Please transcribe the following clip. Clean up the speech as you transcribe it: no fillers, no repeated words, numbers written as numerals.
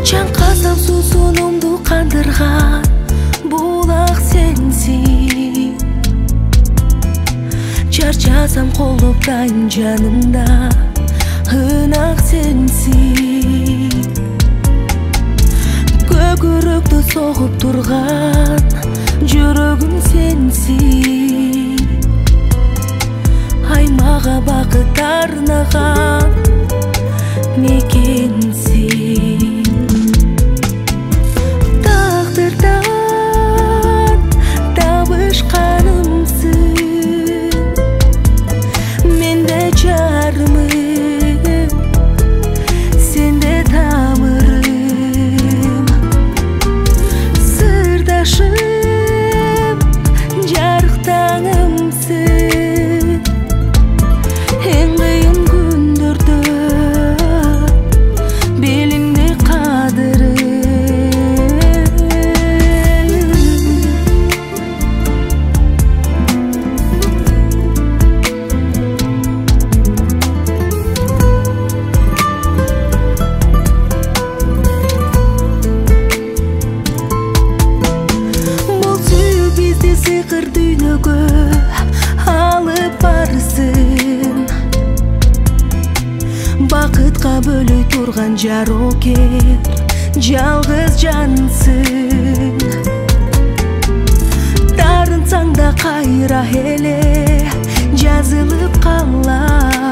Çanqasam susунумду qandırgan bulaq sensin. Charchasam qo'lubdan janimda ınaq sensin. Көкіректі соғып тұрған жүрегім сенсің. Аймаға бақыт арнаған мекенсің. Тағдырдан табышқанымсың. Мен де жарымым, сен де тамырым. Сырдашым, жарық таңымсың. Ең қиын күндерде беліңде қадірім. Бұл сүю бізді сиқыр дүйнөгө алып барсын. Бақытқа бөлөй тұрған жарокер жалғыз жансың. Дарынсаң да қайра эле жазылып қалар.